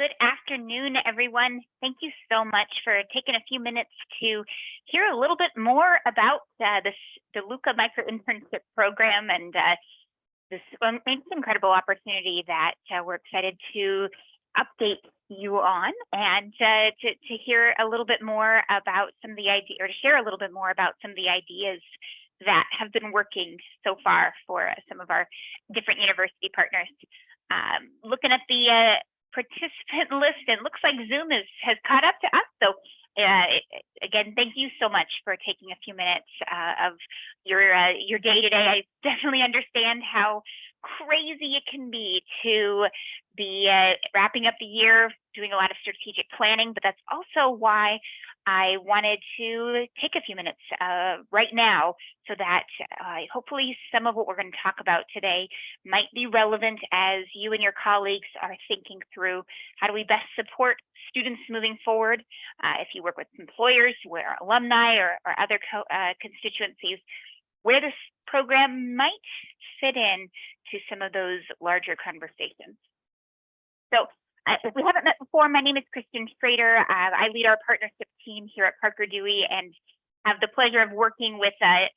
Good afternoon, everyone. Thank you so much for taking a few minutes to hear a little bit more about this DeLuca Micro-Internship program and this incredible opportunity that we're excited to update you on and to hear a little bit more about some of the ideas, or to share a little bit more about some of the ideas that have been working so far for some of our different university partners. Looking at the participant list, and looks like Zoom has caught up to us. So again, thank you so much for taking a few minutes of your day today. I definitely understand how crazy it can be to be wrapping up the year, doing a lot of strategic planning, but that's also why I wanted to take a few minutes right now so that hopefully some of what we're going to talk about today might be relevant as you and your colleagues are thinking through how do we best support students moving forward. If you work with employers, where alumni or other constituencies, where this program might fit in to some of those larger conversations. So if we haven't met before, my name is Kristen Schrader. I lead our partnership team here at Parker Dewey and have the pleasure of working with a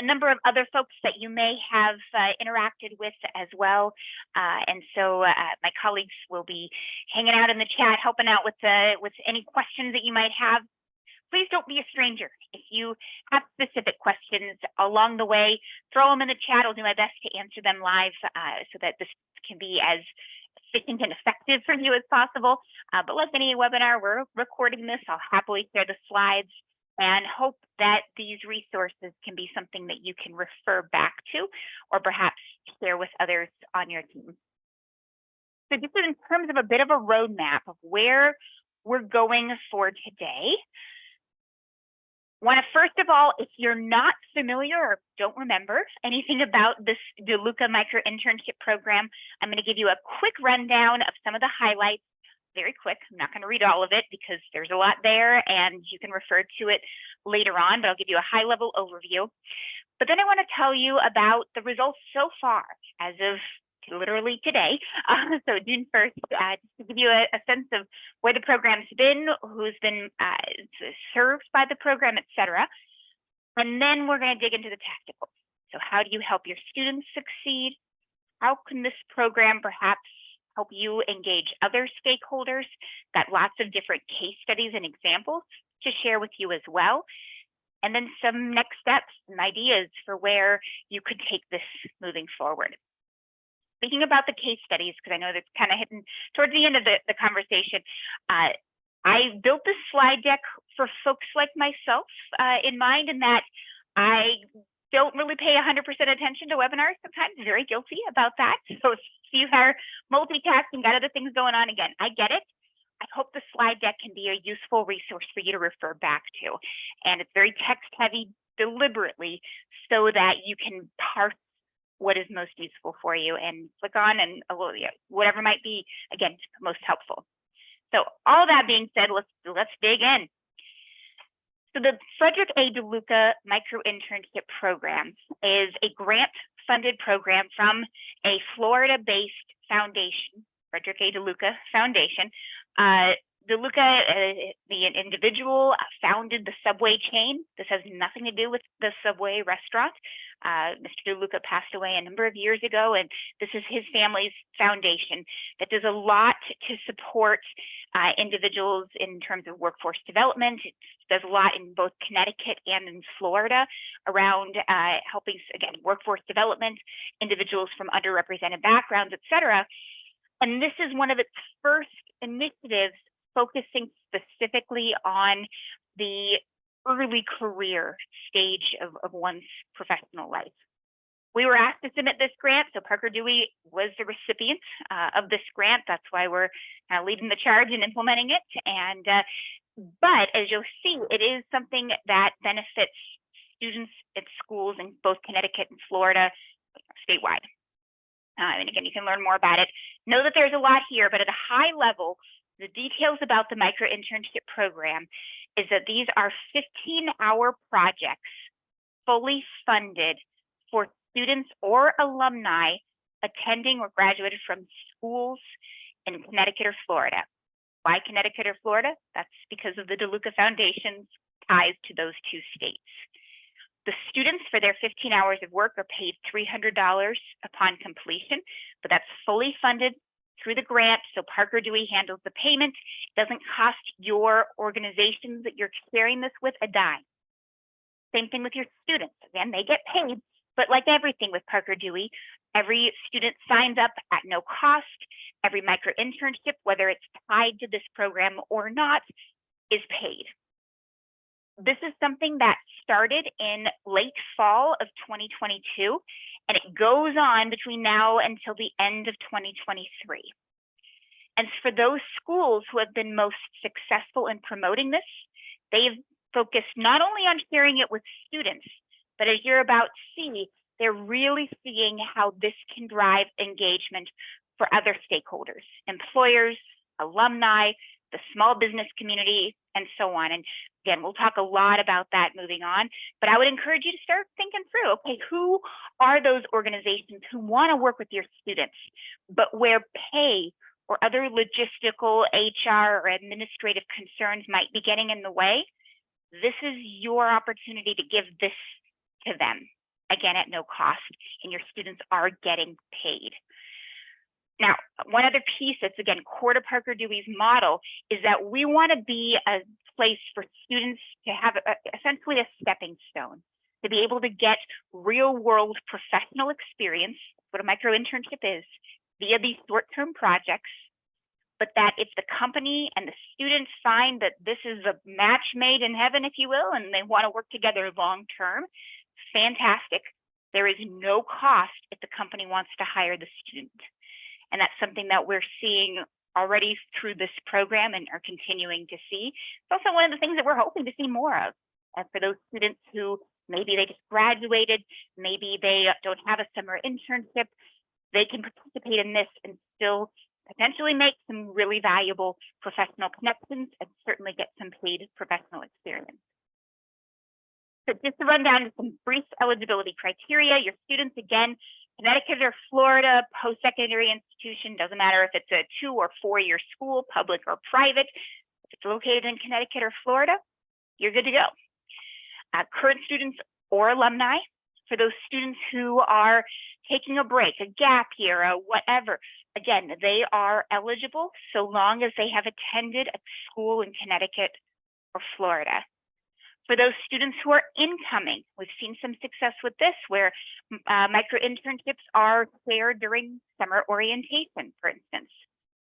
number of other folks that you may have interacted with as well. And so my colleagues will be hanging out in the chat, helping out with any questions that you might have. Please don't be a stranger. If you have specific questions along the way, throw them in the chat. I'll do my best to answer them live so that this can be as efficient and effective for you as possible. But like any webinar, we're recording this. I'll happily share the slides and hope that these resources can be something that you can refer back to or perhaps share with others on your team. So just in terms of a bit of a roadmap of where we're going for today, want to first of all, if you're not familiar or don't remember anything about this DeLuca Micro-Internship program, I'm going to give you a quick rundown of some of the highlights, very quick. I'm not going to read all of it because there's a lot there and you can refer to it later on, but I'll give you a high-level overview. But then I want to tell you about the results so far as of literally today, so June 1st, just to give you a sense of where the program's been, who's been served by the program, etc. And then we're going to dig into the tactical. So how do you help your students succeed? How can this program perhaps help you engage other stakeholders? Got lots of different case studies and examples to share with you as well. And then some next steps and ideas for where you could take this moving forward. Speaking about the case studies, because I know that's kind of hitting towards the end of the conversation, I built this slide deck for folks like myself in mind, in that I don't really pay 100% attention to webinars sometimes, very guilty about that. So if you are multitasking, got other things going on, again, I get it. I hope the slide deck can be a useful resource for you to refer back to. And it's very text heavy deliberately so that you can parse what is most useful for you and click on and whatever might be, again, most helpful. So all that being said, let's dig in. So the Frederick A. DeLuca Micro-Internship Program is a grant-funded program from a Florida-based foundation, Frederick A. DeLuca Foundation. DeLuca, the individual, founded the Subway chain. This has nothing to do with the Subway restaurant. Mr. DeLuca passed away a number of years ago, and this is his family's foundation that does a lot to support individuals in terms of workforce development. It does a lot in both Connecticut and in Florida around helping, again, workforce development, individuals from underrepresented backgrounds, et cetera. And this is one of its first initiatives focusing specifically on the early career stage of one's professional life. We were asked to submit this grant, so Parker Dewey was the recipient of this grant. That's why we're leading the charge and implementing it. And but as you'll see, it is something that benefits students at schools in both Connecticut and Florida, statewide. And again, you can learn more about it. Know that there's a lot here, but at a high level, the details about the micro-internship program is that these are 15-hour projects fully funded for students or alumni attending or graduated from schools in Connecticut or Florida. Why Connecticut or Florida? That's because of the DeLuca Foundation's ties to those two states. The students for their 15 hours of work are paid $300 upon completion, but that's fully funded through the grant. So Parker Dewey handles the payment. It doesn't cost your organizations that you're sharing this with a dime. Same thing with your students. Again, they get paid, but like everything with Parker Dewey, every student signs up at no cost. Every micro-internship, whether it's tied to this program or not, is paid. This is something that started in late fall of 2022, and it goes on between now until the end of 2023. And for those schools who have been most successful in promoting this, they've focused not only on sharing it with students, but as you're about to see, they're really seeing how this can drive engagement for other stakeholders, employers, alumni, the small business community, and so on. And again, we'll talk a lot about that moving on, but I would encourage you to start thinking through, okay, who are those organizations who want to work with your students, but where pay or other logistical, HR, or administrative concerns might be getting in the way? This is your opportunity to give this to them, again, at no cost, and your students are getting paid. Now, one other piece that's, again, core to Parker Dewey's model is that we want to be a place for students to have essentially a stepping stone, to be able to get real-world professional experience, what a micro-internship is, via these short-term projects, but that if the company and the students find that this is a match made in heaven, if you will, and they want to work together long-term, fantastic. There is no cost if the company wants to hire the student. And that's something that we're seeing already through this program and are continuing to see. It's also one of the things that we're hoping to see more of. And for those students who maybe they just graduated, maybe they don't have a summer internship, they can participate in this and still potentially make some really valuable professional connections and certainly get some paid professional experience. So just to run down some brief eligibility criteria, your students, again, Connecticut or Florida, post-secondary institution, doesn't matter if it's a 2 or 4 year school, public or private. If it's located in Connecticut or Florida, you're good to go. Current students or alumni, for those students who are taking a break, a gap year, or whatever, again, they are eligible so long as they have attended a school in Connecticut or Florida. For those students who are incoming, we've seen some success with this where micro-internships are shared during summer orientation, for instance.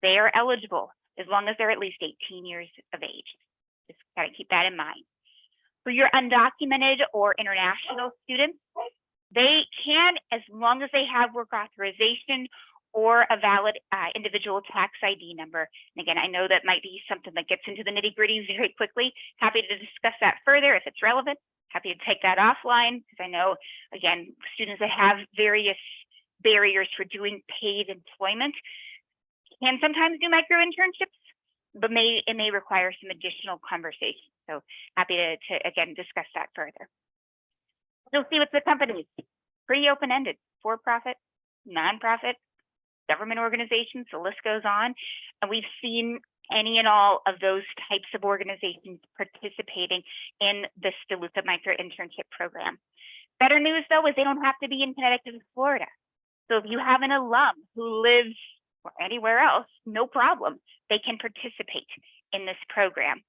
They are eligible as long as they're at least 18 years of age. Just gotta keep that in mind. For your undocumented or international students, they can, as long as they have work authorization or a valid individual tax ID number. And again, I know that might be something that gets into the nitty-gritty very quickly. Happy to discuss that further if it's relevant. Happy to take that offline because I know, again, students that have various barriers for doing paid employment can sometimes do micro-internships, but it may require some additional conversation. So happy to again, discuss that further. You'll see with the companies, pretty open-ended, for-profit, nonprofit, government organizations, the list goes on. And we've seen any and all of those types of organizations participating in this DeLuca Micro-Internship program. Better news, though, is they don't have to be in Connecticut or Florida. So if you have an alum who lives anywhere else, no problem. They can participate in this program.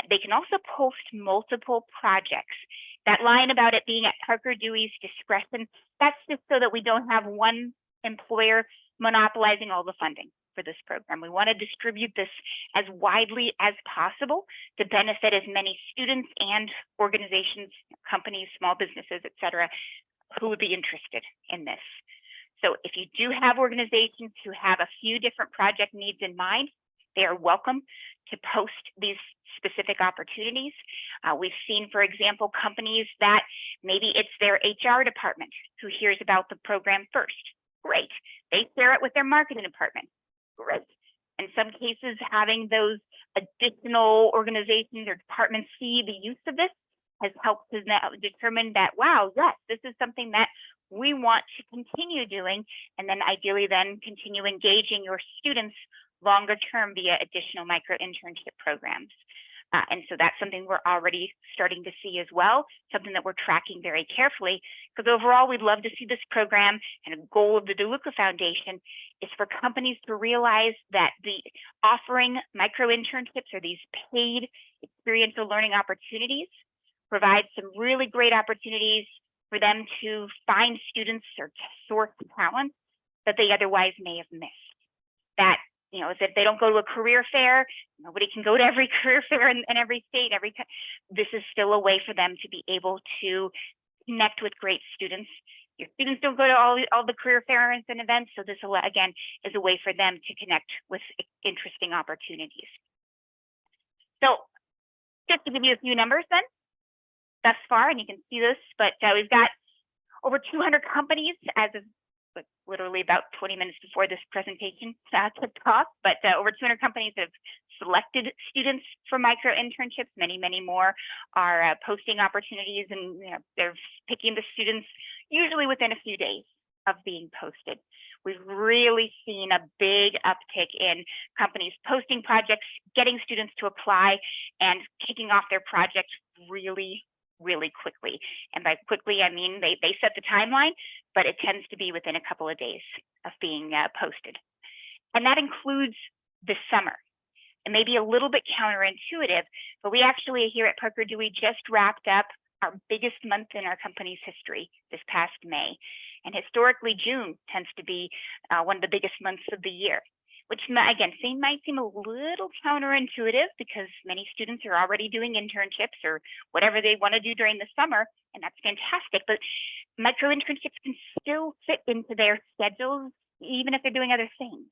They can also post multiple projects. That line about it being at Parker Dewey's discretion, that's just so that we don't have one employer monopolizing all the funding for this program. We want to distribute this as widely as possible to benefit as many students and organizations, companies, small businesses, et cetera, who would be interested in this. So if you do have organizations who have a few different project needs in mind, they are welcome to post these specific opportunities. We've seen, for example, companies that maybe it's their HR department who hears about the program first. Great. They share it with their marketing department. Great. In some cases, having those additional organizations or departments see the use of this has helped to determine that, wow, yes, this is something that we want to continue doing, and then ideally then continue engaging your students longer term via additional micro-internship programs. And so that's something we're already starting to see as well, something that we're tracking very carefully, because overall we'd love to see this program, and a goal of the DeLuca Foundation is for companies to realize that the offering micro-internships or these paid experiential learning opportunities provide some really great opportunities for them to find students or source talent that they otherwise may have missed. That, you know, if they don't go to a career fair, nobody can go to every career fair in every state. This is still a way for them to be able to connect with great students. Your students don't go to all the career fairs and events, so this, again, is a way for them to connect with interesting opportunities. So just to give you a few numbers then, thus far, and you can see this, but we've got over 200 companies as of literally about 20 minutes before this presentation kicked off, but over 200 companies have selected students for micro-internships. Many, many more are posting opportunities, and they're picking the students usually within a few days of being posted. We've really seen a big uptick in companies posting projects, getting students to apply, and kicking off their project really quickly. And by quickly, I mean they set the timeline, but it tends to be within a couple of days of being posted. And that includes the summer. It may be a little bit counterintuitive, but we actually here at Parker Dewey just wrapped up our biggest month in our company's history this past May. And historically, June tends to be one of the biggest months of the year, which again, might seem a little counterintuitive because many students are already doing internships or whatever they want to do during the summer, and that's fantastic. But micro-internships can still fit into their schedules, even if they're doing other things.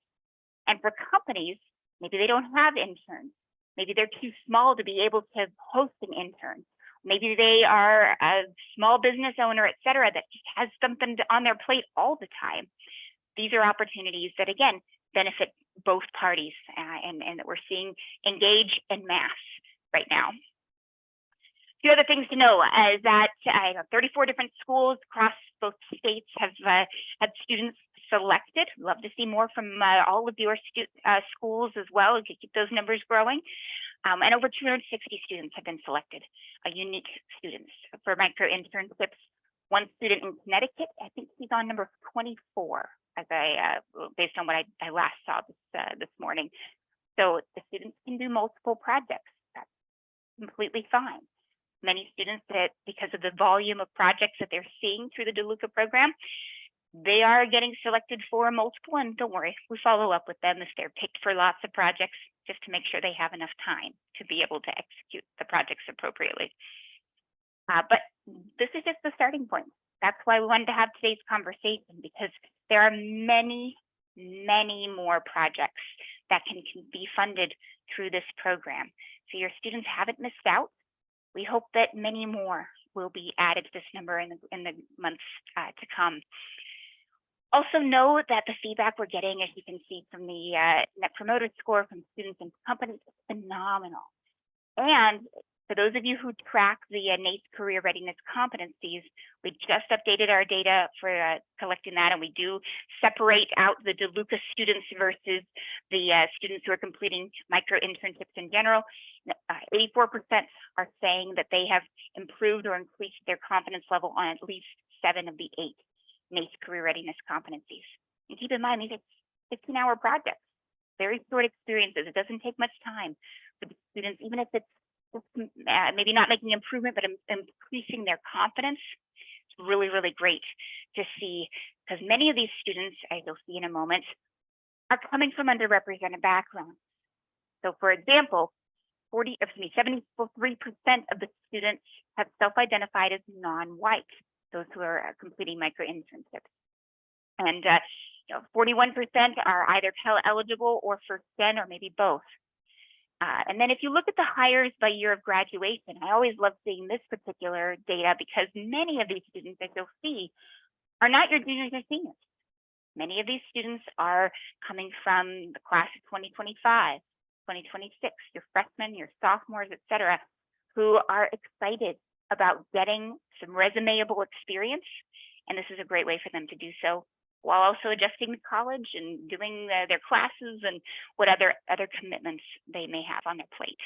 And for companies, maybe they don't have interns. Maybe they're too small to be able to host an intern. Maybe they are a small business owner, et cetera, that just has something on their plate all the time. These are opportunities that, again, benefit both parties and that we're seeing engage en masse right now. A few other things to know is that 34 different schools across both states have had students selected. Love to see more from all of your schools as well, to keep those numbers growing. And over 260 students have been selected, unique students for micro-internships. One student in Connecticut, I think he's on number 24, as based on what I last saw this morning. So the students can do multiple projects. That's completely fine. Many students, that because of the volume of projects that they're seeing through the DeLuca program, they are getting selected for multiple, and don't worry, we follow up with them if they're picked for lots of projects, just to make sure they have enough time to be able to execute the projects appropriately. But this is just the starting point. That's why we wanted to have today's conversation, because there are many, many more projects that can be funded through this program. So your students haven't missed out. We hope that many more will be added to this number in the months to come. Also know that the feedback we're getting, as you can see from the Net Promoter Score from students and companies, is phenomenal. And for those of you who track the NACE Career Readiness Competencies, we just updated our data for collecting that, and we do separate out the DeLuca students versus the students who are completing micro-internships in general. 84% are saying that they have improved or increased their confidence level on at least 7 of the 8 NACE Career Readiness Competencies. And keep in mind, these are 15-hour projects, very short experiences. It doesn't take much time for the students, even if it's maybe not making improvement, but increasing their confidence. It's really, really great to see, because many of these students, as you'll see in a moment, are coming from underrepresented backgrounds. So for example, 73% of the students have self-identified as non-white, those who are completing micro-internships. And 41% are either Pell eligible or first gen, or maybe both. And then if you look at the hires by year of graduation, I always love seeing this particular data, because many of these students, as you'll see, are not your juniors or seniors. Many of these students are coming from the class of 2025, 2026, your freshmen, your sophomores, et cetera, who are excited about getting some resumeable experience. And this is a great way for them to do so while also adjusting to college and doing their classes and what other commitments they may have on their plate.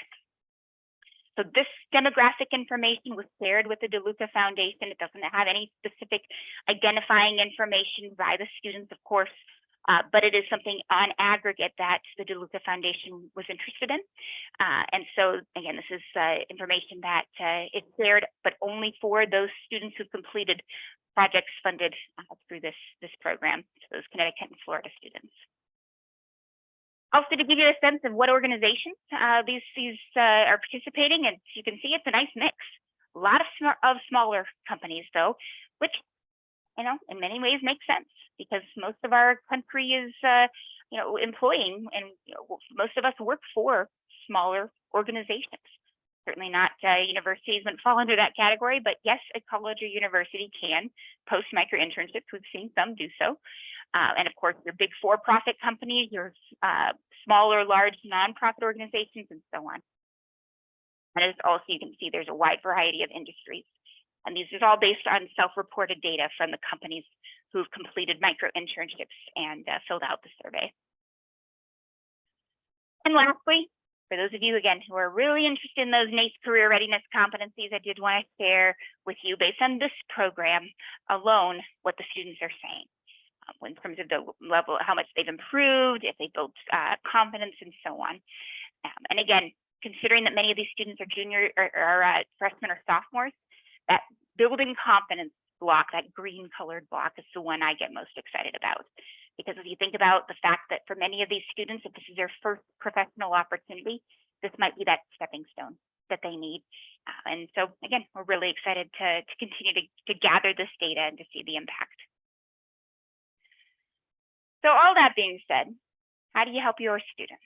So this demographic information was shared with the DeLuca Foundation. It doesn't have any specific identifying information by the students, of course, but it is something on aggregate that the DeLuca Foundation was interested in. And so, again, this is information that is shared, but only for those students who completed projects funded through this program, so those Connecticut and Florida students. Also, to give you a sense of what organizations these are participating, and you can see it's a nice mix. A lot of smaller companies, though, which, you know, in many ways makes sense because most of our country is, you know, employing, and you know, most of us work for smaller organizations. Certainly not universities wouldn't fall under that category, but yes, a college or university can post micro-internships. We've seen some do so. And of course, your big for-profit companies, your smaller, large nonprofit organizations, and so on. And as also you can see, there's a wide variety of industries. And these are all based on self-reported data from the companies who've completed micro-internships and filled out the survey. And lastly, for those of you, again, who are really interested in those NACE career readiness competencies, I did want to share with you, based on this program alone, what the students are saying. In terms of the level, how much they've improved, if they built confidence, and so on. And again, considering that many of these students are junior or freshmen or sophomores, that building confidence block, that green colored block, is the one I get most excited about. Because if you think about the fact that for many of these students, if this is their first professional opportunity, this might be that stepping stone that they need. And so again, we're really excited to continue to gather this data and to see the impact. So all that being said, how do you help your students?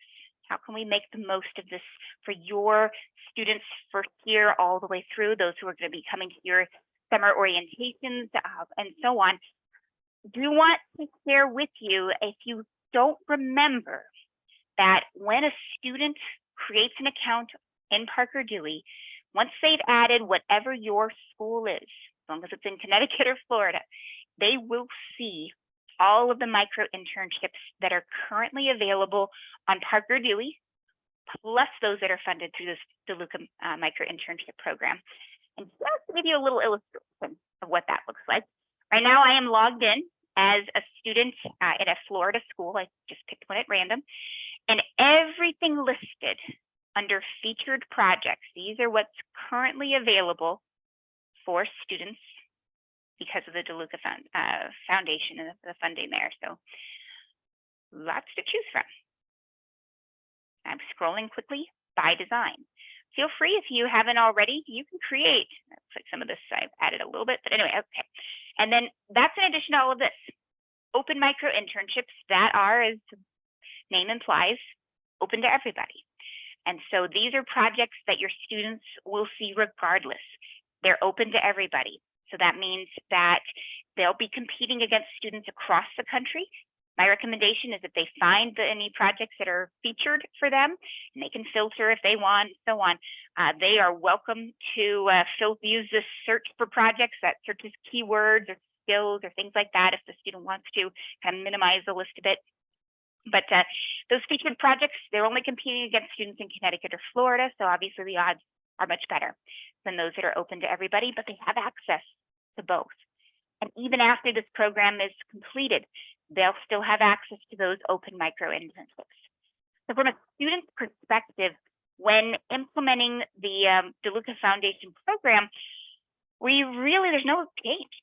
How can we make the most of this for your students first year all the way through, those who are going to be coming to your summer orientations and so on? Do you want to share with you, if you don't remember, that when a student creates an account in Parker Dewey, once they've added whatever your school is, as long as it's in Connecticut or Florida, they will see all of the micro-internships that are currently available on Parker Dewey, plus those that are funded through this DeLuca micro-internship program. And just to give you a little illustration of what that looks like, right now I am logged in as a student at a Florida school. I just picked one at random, and everything listed under featured projects, these are what's currently available for students because of the DeLuca Foundation and the funding there. So lots to choose from. I'm scrolling quickly by design. Feel free, if you haven't already, you can create. Looks like some of this I've added a little bit, but anyway, okay. And then that's in addition to all of this. Open micro-internships that are, as the name implies, open to everybody. And so these are projects that your students will see regardless. They're open to everybody. So that means that they'll be competing against students across the country. My recommendation is that they find any projects that are featured for them, and they can filter if they want, so on. They are welcome to use this search for projects that searches keywords or skills or things like that if the student wants to kind of minimize the list a bit. But those featured projects, they're only competing against students in Connecticut or Florida, so obviously the odds are much better than those that are open to everybody, but they have access to both. And even after this program is completed, they'll still have access to those open micro-internships. So from a student's perspective, when implementing the DeLuca Foundation program, there's no change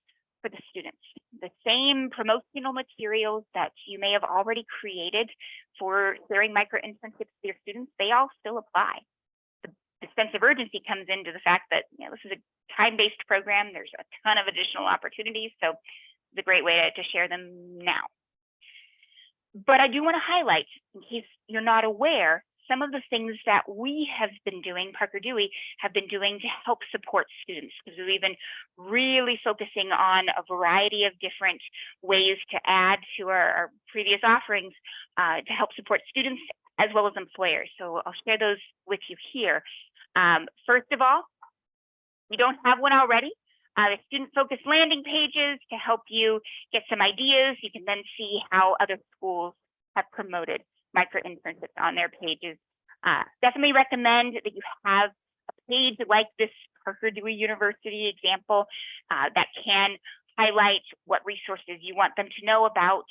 for the students. The same promotional materials that you may have already created for sharing micro-internships to your students, they all still apply. The sense of urgency comes into the fact that this is a time-based program. There's a ton of additional opportunities, so it's a great way to share them now. But I do want to highlight, in case you're not aware, some of the things that we have been doing, Parker Dewey have been doing to help support students, because we've been really focusing on a variety of different ways to add to our previous offerings to help support students as well as employers. So I'll share those with you here. First of all, if you don't have one already, The student-focused landing pages to help you get some ideas. You can then see how other schools have promoted micro-internships on their pages. Definitely recommend that you have a page like this Parker Dewey University example that can highlight what resources you want them to know about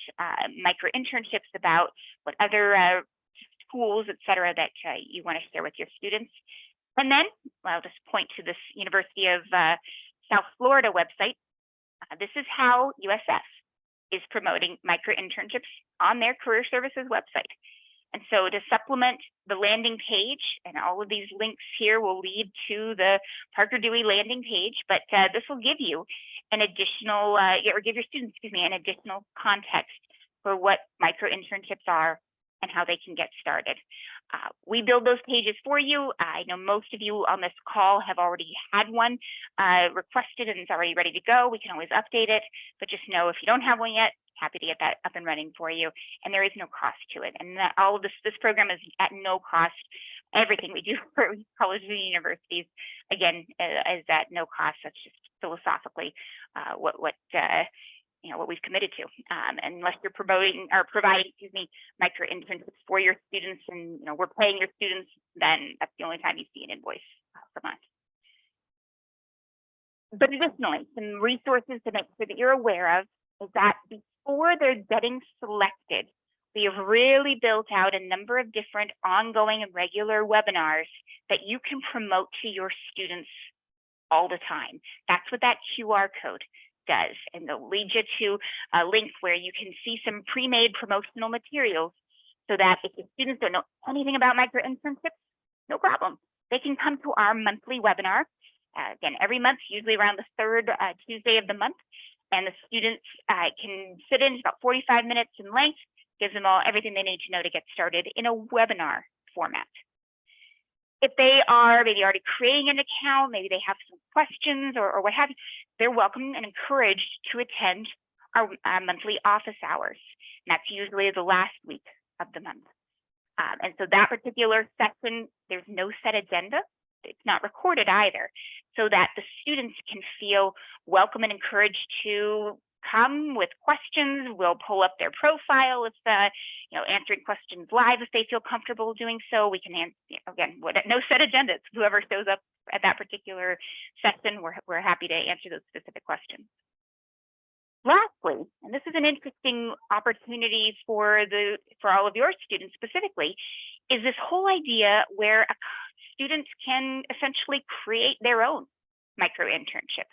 micro-internships, about what other tools, et cetera, that you want to share with your students. And then I'll just point to this University of South Florida website. This is how USF is promoting micro-internships on their career services website. And so to supplement the landing page, and all of these links here will lead to the Parker Dewey landing page, but this will give you an additional, or give your students, excuse me, an additional context for what micro-internships are and how they can get started. We build those pages for you. I know most of you on this call have already had one requested and it's already ready to go. We can always update it, but just know if you don't have one yet, happy to get that up and running for you. And there is no cost to it. And that all of this program is at no cost. Everything we do for colleges and universities, again, is at no cost. That's just philosophically what we've committed to. Unless you're providing, excuse me, micro-internships for your students, and we're paying your students, then that's the only time you see an invoice from us. But additionally, some resources to make sure that you're aware of is that before they're getting selected, we have really built out a number of different ongoing and regular webinars that you can promote to your students all the time. That's what that QR code does, and they'll lead you to a link where you can see some pre-made promotional materials, so that if your students don't know anything about micro-internships, no problem. They can come to our monthly webinar, again, every month, usually around the third Tuesday of the month, and the students can sit in about 45 minutes in length, gives them everything they need to know to get started in a webinar format. If they are maybe already creating an account, maybe they have some questions or what have you, they're welcome and encouraged to attend our monthly office hours. And that's usually the last week of the month. And so that particular session, there's no set agenda. It's not recorded either, so that the students can feel welcome and encouraged to come with questions. We'll pull up their profile if answering questions live if they feel comfortable doing so. We can answer, again, no set agenda. It's whoever shows up at that particular session, we're happy to answer those specific questions. Lastly, and this is an interesting opportunity for all of your students specifically, is this whole idea where students can essentially create their own micro-internship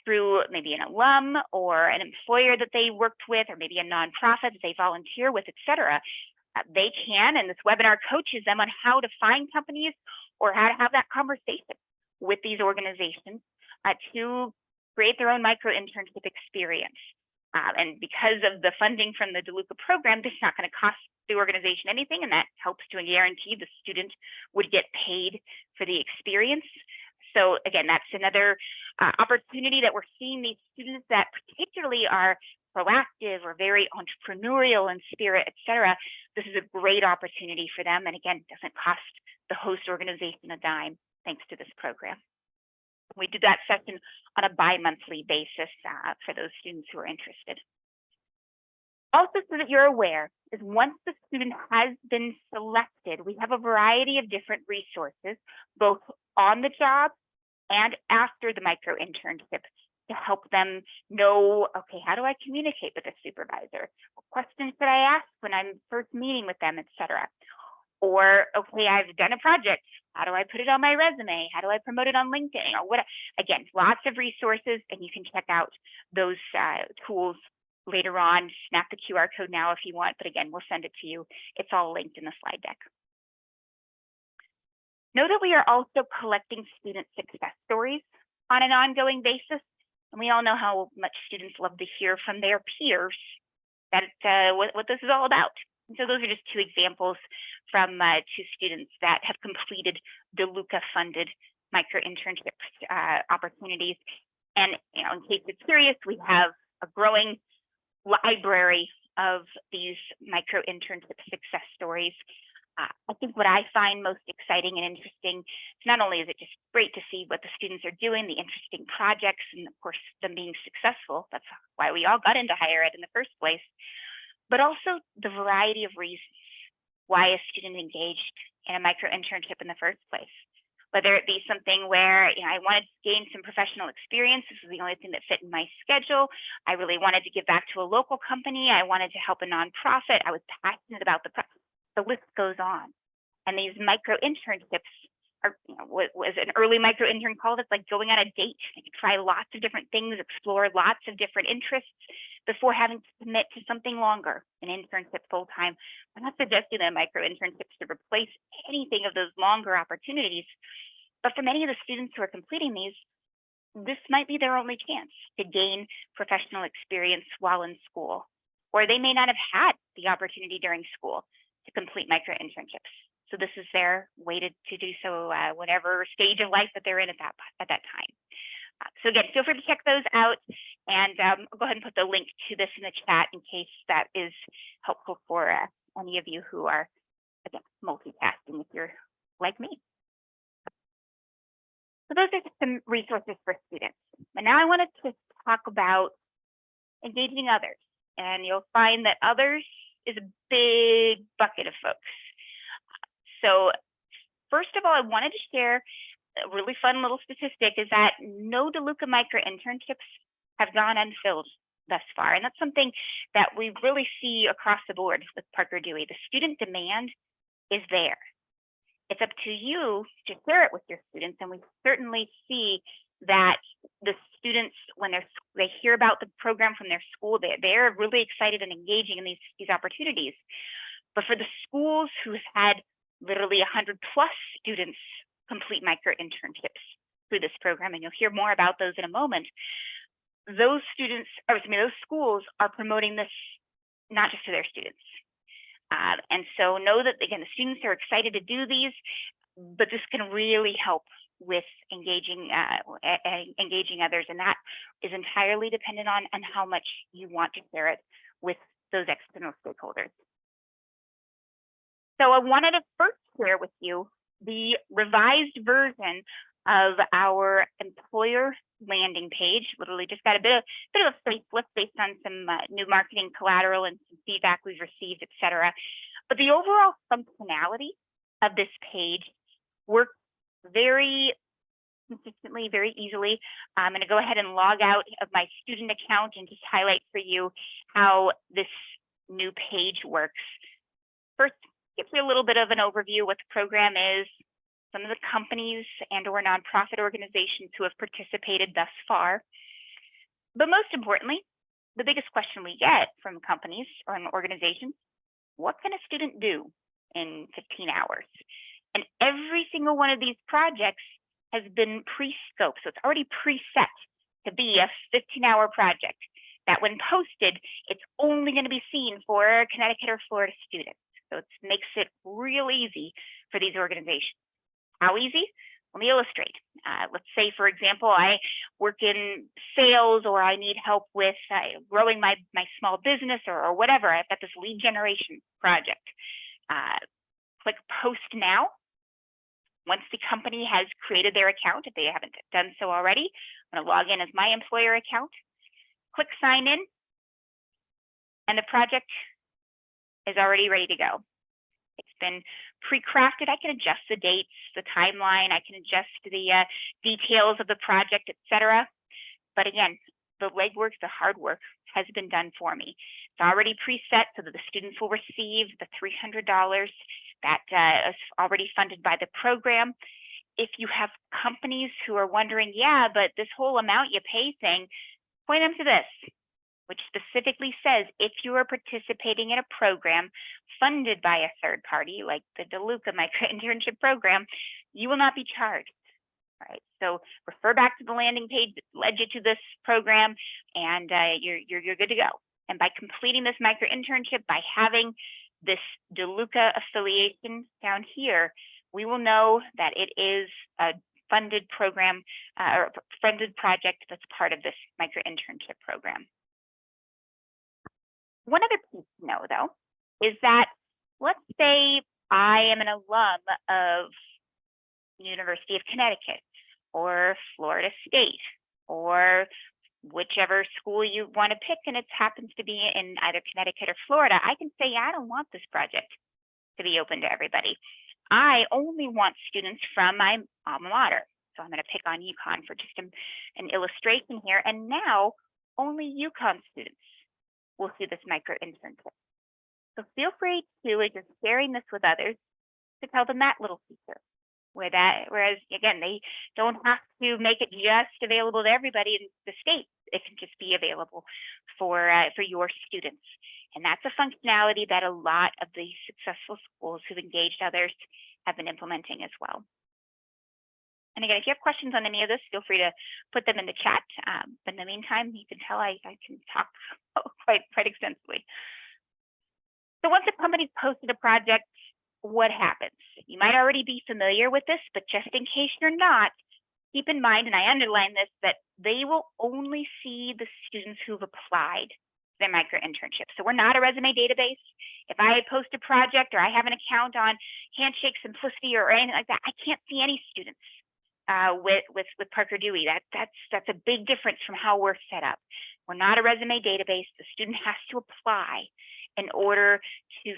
through maybe an alum or an employer that they worked with, or maybe a nonprofit that they volunteer with, et cetera. They can, and this webinar coaches them on how to find companies or how to have that conversation with these organizations to create their own micro-internship experience. And because of the funding from the DeLuca program, this is not going to cost the organization anything, and that helps to guarantee the student would get paid for the experience. So again, that's another opportunity that we're seeing these students that particularly are proactive or very entrepreneurial in spirit, et cetera. This is a great opportunity for them. And again, doesn't cost the host organization a dime, thanks to this program. We do that session on a bi-monthly basis for those students who are interested. Also, so that you're aware, is once the student has been selected, we have a variety of different resources, both on the job and after the micro-internship, to help them know, okay, how do I communicate with a supervisor? What questions should I ask when I'm first meeting with them, et cetera? Or, okay, I've done a project. How do I put it on my resume? How do I promote it on LinkedIn? Or what? Again, lots of resources, and you can check out those tools later on. Snap the QR code now if you want, but again, we'll send it to you. It's all linked in the slide deck. Know that we are also collecting student success stories on an ongoing basis. And we all know how much students love to hear from their peers that what this is all about. And so those are just two examples from two students that have completed DeLuca-funded micro-internship opportunities. And in case you're curious, we have a growing library of these micro-internship success stories. I think what I find most exciting and interesting, not only is it just great to see what the students are doing, the interesting projects, and of course them being successful. That's why we all got into higher ed in the first place, but also the variety of reasons why a student engaged in a micro-internship in the first place. Whether it be something where I wanted to gain some professional experience, this was the only thing that fit in my schedule. I really wanted to give back to a local company. I wanted to help a nonprofit. I was passionate about the list goes on. And these micro-internships are, was an early micro-intern called it, like going on a date. You can try lots of different things, explore lots of different interests before having to commit to something longer, an internship full-time. I'm not suggesting that micro-internships to replace anything of those longer opportunities, but for many of the students who are completing these, this might be their only chance to gain professional experience while in school, or they may not have had the opportunity during school to complete micro-internships. So this is their way to do so whatever stage of life that they're in at that time. So again, feel free to check those out, and I'll go ahead and put the link to this in the chat in case that is helpful for any of you who are, again, multitasking if you're like me. So those are just some resources for students. But now I wanted to talk about engaging others, and you'll find that others is a big bucket of folks. So first of all, I wanted to share a really fun little statistic is that no DeLuca micro-internships have gone unfilled thus far. And that's something that we really see across the board with Parker Dewey. The student demand is there. It's up to you to share it with your students. And we certainly see that the students, when they hear about the program from their school, they're really excited and engaging in these opportunities. But for the schools who've had literally 100+ students complete micro-internships through this program, and you'll hear more about those in a moment, those schools are promoting this not just to their students. And so know that, again, the students are excited to do these, but this can really help with engaging others, and that is entirely dependent on how much you want to share it with those external stakeholders. So I wanted to first share with you the revised version of our employer landing page. Literally just got a bit of a facelift based on some new marketing collateral and some feedback we've received, et cetera. But the overall functionality of this page works very consistently, very easily. I'm going to go ahead and log out of my student account and just highlight for you how this new page works. First, gives you a little bit of an overview of what the program is, some of the companies and or nonprofit organizations who have participated thus far. But most importantly, the biggest question we get from companies or organizations, what can a student do in 15 hours? And every single one of these projects has been pre-scoped. So it's already preset to be a 15-hour project that when posted, it's only going to be seen for Connecticut or Florida students. So it makes it real easy for these organizations. How easy? Let me illustrate. Let's say, for example, I work in sales, or I need help with growing my small business or whatever. I've got this lead generation project. Click Post Now. Once the company has created their account, if they haven't done so already, I'm going to log in as my employer account. Click Sign In, and the project is already ready to go. It's been pre-crafted. I can adjust the dates, the timeline. I can adjust the details of the project, etc. But again, the legwork, the hard work has been done for me. It's already preset so that the students will receive the $300 that is already funded by the program. If you have companies who are wondering, yeah, but this whole amount you pay thing, point them to this, which specifically says if you are participating in a program funded by a third party, like the DeLuca Micro-Internship program, you will not be charged. All right, so refer back to the landing page that led you to this program, and you're good to go. And by completing this micro-internship, by having this DeLuca affiliation down here, we will know that it is a funded program or funded project that's part of this micro-internship program. One other piece to know, though, is that let's say I am an alum of University of Connecticut or Florida State or whichever school you want to pick, and it happens to be in either Connecticut or Florida. I can say, I don't want this project to be open to everybody. I only want students from my alma mater. So I'm going to pick on UConn for just an illustration here. And now only UConn students will see this micro-internship. So feel free to, as you're sharing this with others, to tell them that little feature. Whereas, again, they don't have to make it just available to everybody in the state. It can just be available for your students. And that's a functionality that a lot of the successful schools who've engaged others have been implementing as well. And again, if you have questions on any of this, feel free to put them in the chat. But in the meantime, you can tell I can talk quite extensively. So once a company's posted a project, what happens? You might already be familiar with this, but just in case you're not, keep in mind, and I underline this, that they will only see the students who've applied to their micro-internship. So we're not a resume database. If I post a project or I have an account on Handshake Simplicity or anything like that, I can't see any students with Parker Dewey. That's a big difference from how we're set up. We're not a resume database. The student has to apply in order to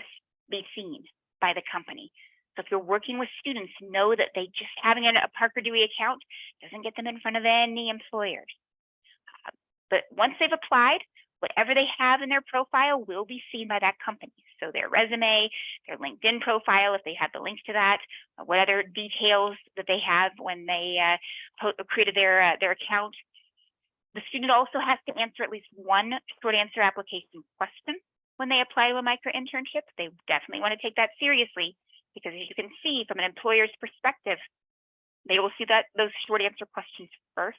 be seen by the company. So if you're working with students, know that they just having a Parker Dewey account doesn't get them in front of any employers. But once they've applied, whatever they have in their profile will be seen by that company. So their resume, their LinkedIn profile, if they have the links to that, what other details that they have when they created their account. The student also has to answer at least one short answer application question when they apply to a micro-internship. They definitely want to take that seriously, because as you can see from an employer's perspective, they will see those short answer questions first.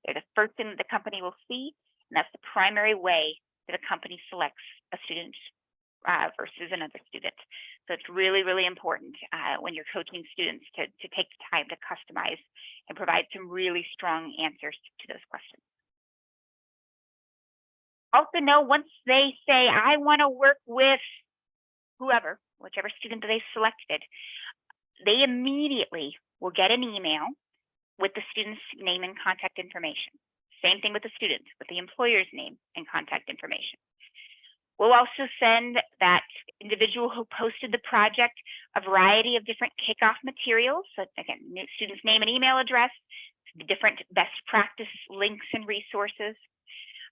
They're the first thing that the company will see, and that's the primary way that a company selects a student versus another student. So it's really, really important when you're coaching students to take the time to customize and provide some really strong answers to those questions. Also know, once they say, I want to work with whoever, whichever student that they selected, they immediately will get an email with the student's name and contact information. Same thing with the student, with the employer's name and contact information. We'll also send that individual who posted the project a variety of different kickoff materials. So again, student's name and email address, the different best practice links and resources.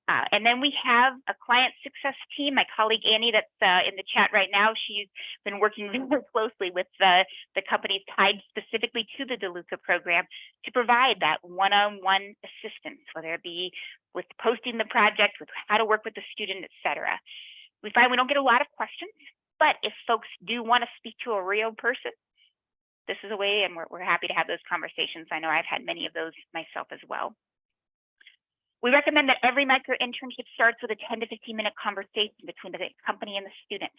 And then we have a client success team. My colleague Annie, that's in the chat right now, she's been working very closely with the companies tied specifically to the DeLuca program to provide that one-on-one assistance, whether it be with posting the project, with how to work with the student, et cetera. We find we don't get a lot of questions, but if folks do want to speak to a real person, this is a way, and we're happy to have those conversations. I know I've had many of those myself as well. We recommend that every micro-internship starts with a 10 to 15-minute conversation between the company and the student.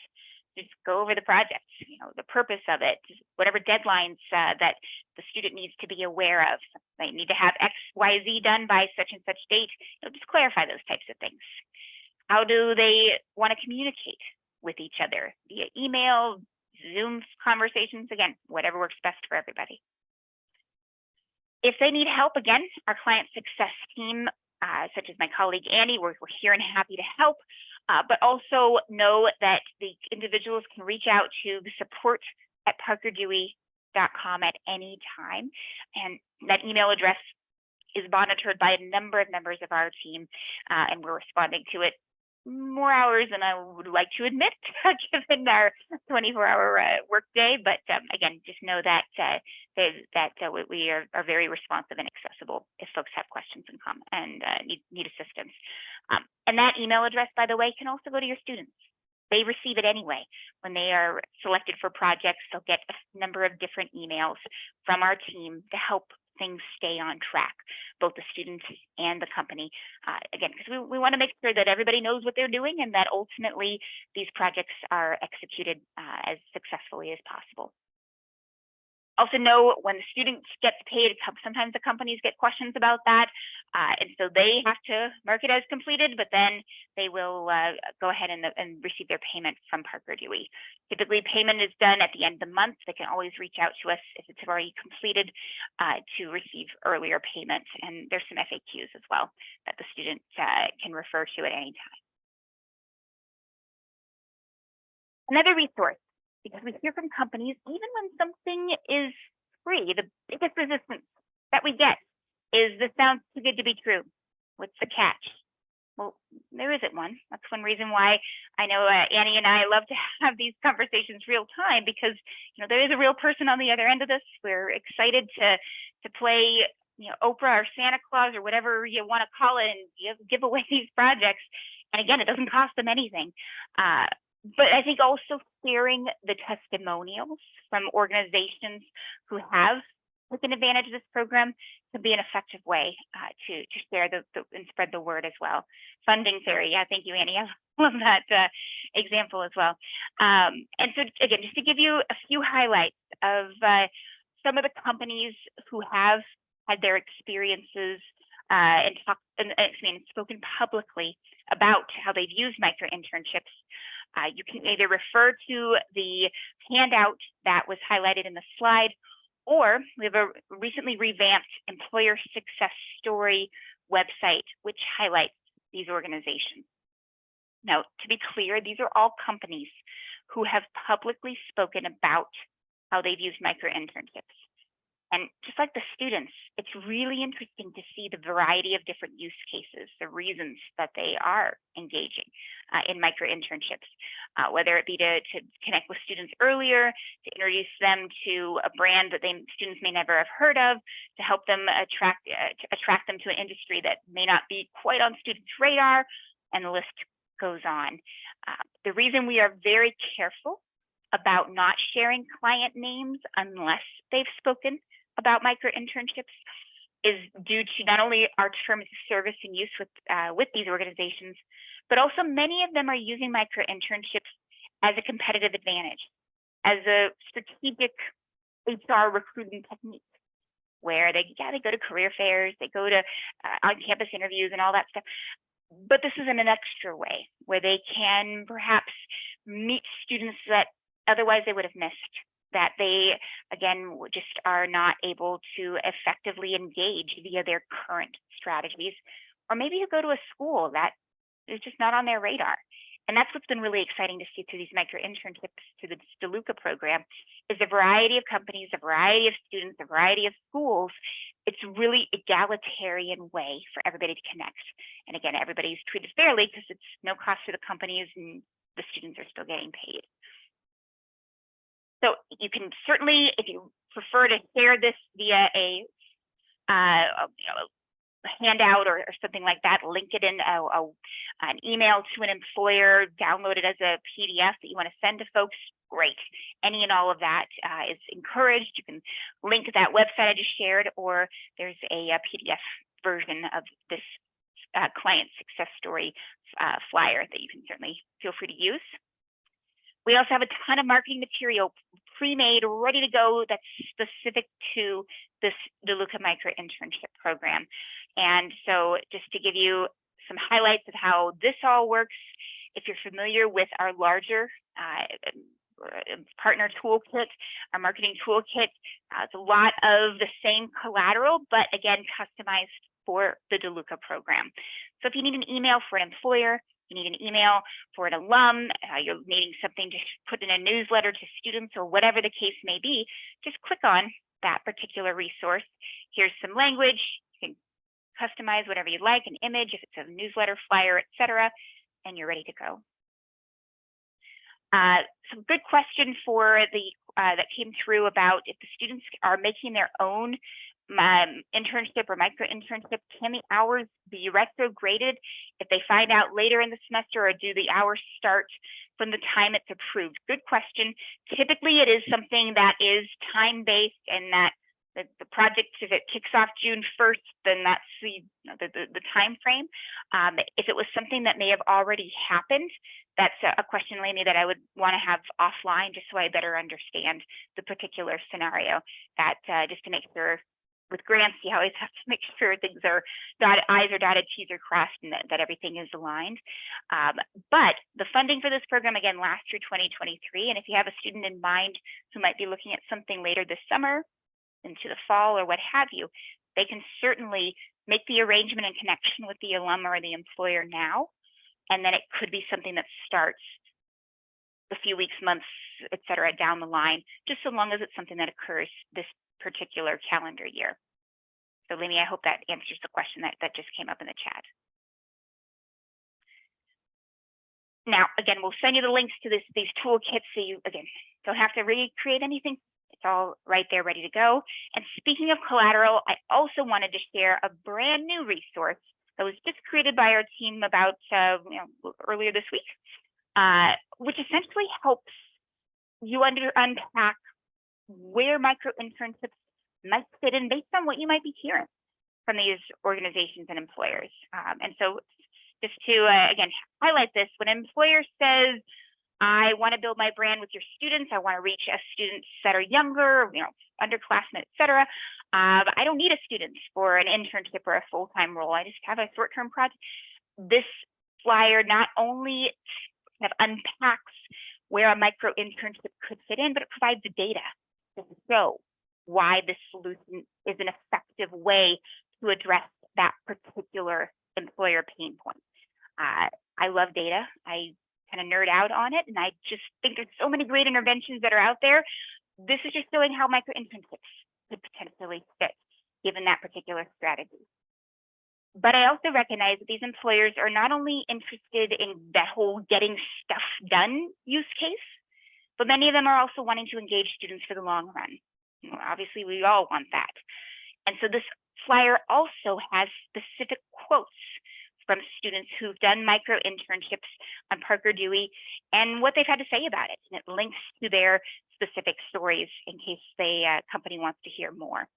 Just go over the project, the purpose of it, whatever deadlines that the student needs to be aware of. They need to have X, Y, Z done by such and such date. Just clarify those types of things. How do they want to communicate with each other? Via email, Zoom conversations, again, whatever works best for everybody. If they need help, again, our client success team, such as my colleague Annie, we're here and happy to help, but also know that the individuals can reach out to the support@parkerdewey.com at any time. And that email address is monitored by a number of members of our team, and we're responding to it more hours than I would like to admit, given our 24-hour workday. But again, just know that we are very responsive and accessible if folks have questions and need assistance. And that email address, by the way, can also go to your students. They receive it anyway. When they are selected for projects, they'll get a number of different emails from our team to help things stay on track, both the students and the company. Again, because we want to make sure that everybody knows what they're doing and that ultimately these projects are executed as successfully as possible. Also know when the student gets paid, sometimes the companies get questions about that. And so they have to mark it as completed, but then they will go ahead and receive their payment from Parker Dewey. Typically, payment is done at the end of the month. They can always reach out to us if it's already completed to receive earlier payment. And there's some FAQs as well that the student can refer to at any time. Another resource, because we hear from companies, even when something is free, the biggest resistance that we get is, this sounds too good to be true. What's the catch? Well, there isn't one. That's one reason why I know Annie and I love to have these conversations real time, because there is a real person on the other end of this. We're excited to play Oprah or Santa Claus or whatever you want to call it, and give away these projects. And again, it doesn't cost them anything. But I think also sharing the testimonials from organizations who have taken advantage of this program could be an effective way to share and spread the word as well. Funding fairy, yeah, thank you, Annie. I love that example as well. And so again, just to give you a few highlights of some of the companies who have had their experiences and spoken publicly about how they've used micro-internships. You can either refer to the handout that was highlighted in the slide, or we have a recently revamped employer success story website, which highlights these organizations. Now, to be clear, these are all companies who have publicly spoken about how they've used micro-internships. And just like the students, it's really interesting to see the variety of different use cases, the reasons that they are engaging in micro-internships, whether it be to connect with students earlier, to introduce them to a brand that students may never have heard of, to help them attract them to an industry that may not be quite on students' radar, and the list goes on. The reason we are very careful about not sharing client names unless they've spoken about micro-internships is due to not only our terms of service and use with these organizations, but also many of them are using micro-internships as a competitive advantage, as a strategic HR recruiting technique, where they go to career fairs, they go to on-campus interviews and all that stuff. But this is in an extra way, where they can perhaps meet students that otherwise they would have missed, that they, again, just are not able to effectively engage via their current strategies. Or maybe you go to a school that is just not on their radar. And that's what's been really exciting to see through these micro-internships to the DeLuca program, is a variety of companies, a variety of students, a variety of schools. It's really egalitarian way for everybody to connect. And again, everybody's treated fairly because it's no cost to the companies and the students are still getting paid. So you can certainly, if you prefer to share this via a handout or something like that, link it in an email to an employer, download it as a PDF that you want to send to folks, great. Any and all of that is encouraged. You can link that website I just shared, or there's a PDF version of this client success story flyer that you can certainly feel free to use. We also have a ton of marketing material pre-made, ready to go, that's specific to this DeLuca Micro-Internship program. And so just to give you some highlights of how this all works, if you're familiar with our larger partner toolkit, our marketing toolkit, it's a lot of the same collateral, but again, customized for the DeLuca program. So if you need an email for an employer, you need an email for an alum, you're needing something to put in a newsletter to students or whatever the case may be, just click on that particular resource. Here's some language. You can customize whatever you like, an image, if it's a newsletter, flyer, etc., and you're ready to go. Some good question for that came through about if the students are making their own internship or micro-internship, can the hours be retrograded if they find out later in the semester, or do the hours start from the time it's approved? Good question. Typically, it is something that is time-based, and that the project, if it kicks off June 1st, then that's the time frame. If it was something that may have already happened, that's a question, Lainey, that I would want to have offline just so I better understand the particular scenario. That just to make sure with grants, you always have to make sure things are I's are dotted, T's are crossed, and that everything is aligned. But the funding for this program, again, lasts through 2023. And if you have a student in mind who might be looking at something later this summer, into the fall, or what have you, they can certainly make the arrangement and connection with the alum or the employer now. And then it could be something that starts a few weeks, months, et cetera, down the line, just so long as it's something that occurs this particular calendar year. So Lainey, I hope that answers the question that just came up in the chat. Now, again, we'll send you the links to these toolkits so you, again, don't have to recreate anything. It's all right there, ready to go. And speaking of collateral, I also wanted to share a brand new resource that was just created by our team about earlier this week, which essentially helps you unpack where micro-internships might fit in based on what you might be hearing from these organizations and employers. And so just to, again, highlight this, when an employer says, I want to build my brand with your students, I want to reach students that are younger, underclassmen, et cetera. I don't need a student for an internship or a full-time role. I just have a short-term project. This flyer not only kind of unpacks where a micro-internship could fit in, but it provides the data to show why this solution is an effective way to address that particular employer pain point. I love data. I kind of nerd out on it, and I just think there's so many great interventions that are out there. This is just showing how micro-internships could potentially fit given that particular strategy. But I also recognize that these employers are not only interested in that whole getting stuff done use case, but many of them are also wanting to engage students for the long run. Obviously, we all want that. And so this flyer also has specific quotes from students who've done micro-internships on Parker Dewey and what they've had to say about it. And it links to their specific stories in case the company wants to hear more.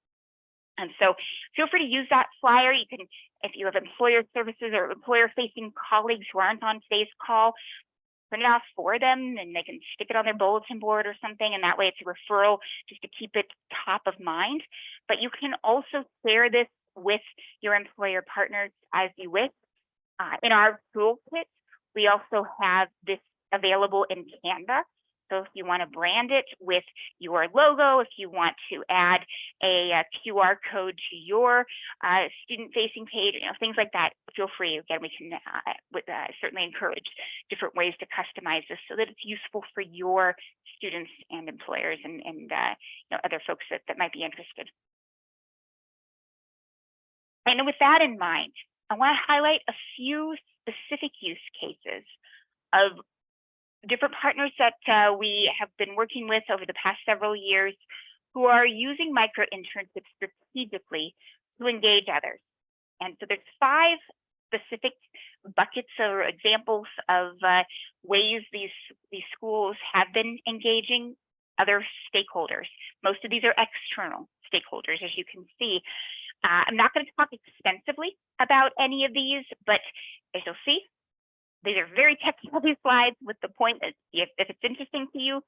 And so feel free to use that flyer. You can, if you have employer services or employer-facing colleagues who aren't on today's call, print it off for them and they can stick it on their bulletin board or something. And that way it's a referral just to keep it top of mind. But you can also share this with your employer partners as you wish. In our toolkit, we also have this available in Canva. So if you want to brand it with your logo, if you want to add a QR code to your student-facing page, things like that, feel free. Again, we can certainly encourage different ways to customize this so that it's useful for your students and employers and other folks that might be interested. And with that in mind, I want to highlight a few specific use cases of different partners that we have been working with over the past several years who are using micro-internships strategically to engage others. And so there's 5 specific buckets or examples of ways these schools have been engaging other stakeholders. Most of these are external stakeholders, as you can see. I'm not going to talk extensively about any of these, but as you'll see, these are very tech-heavy slides with the point that if it's interesting to you,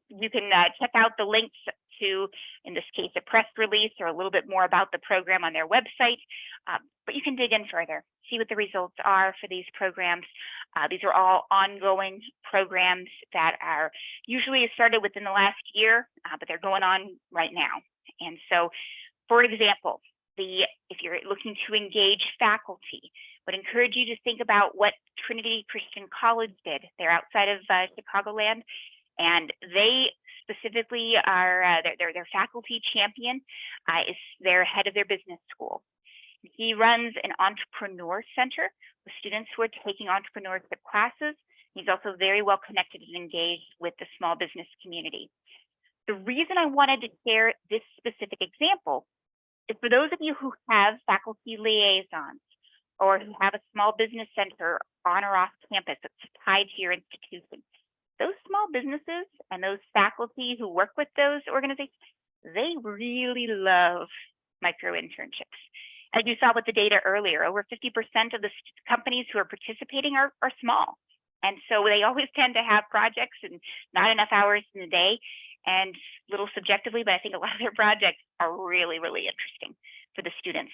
you can check out the links to, in this case, a press release or a little bit more about the program on their website. But you can dig in further, see what the results are for these programs. These are all ongoing programs that are usually started within the last year, but they're going on right now. And so, for example, if you're looking to engage faculty, I would encourage you to think about what Trinity Christian College did. They're outside of Chicagoland, and they specifically are, their faculty champion is their head of their business school. He runs an entrepreneur center with students who are taking entrepreneurship classes. He's also very well connected and engaged with the small business community. The reason I wanted to share this specific example is for those of you who have faculty liaisons or who have a small business center on or off campus that's tied to your institution. Those small businesses and those faculty who work with those organizations, they really love micro-internships. As you saw with the data earlier, over 50% of the companies who are participating are small. And so they always tend to have projects and not enough hours in the day, and a little subjectively, but I think a lot of their projects are really, really interesting for the students.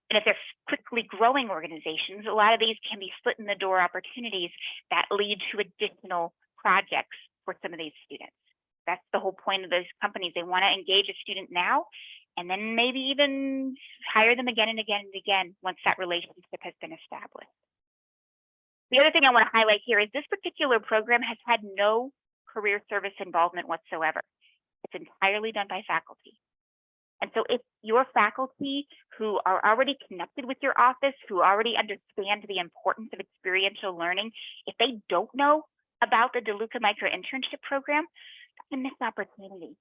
And if they're quickly growing organizations, a lot of these can be foot in the door opportunities that lead to additional projects for some of these students. That's the whole point of those companies. They want to engage a student now, and then maybe even hire them again and again and again once that relationship has been established. The other thing I want to highlight here is this particular program has had no career service involvement whatsoever. It's entirely done by faculty. And so if your faculty who are already connected with your office, who already understand the importance of experiential learning, if they don't know about the DeLuca Micro-Internship program, that's a missed opportunity.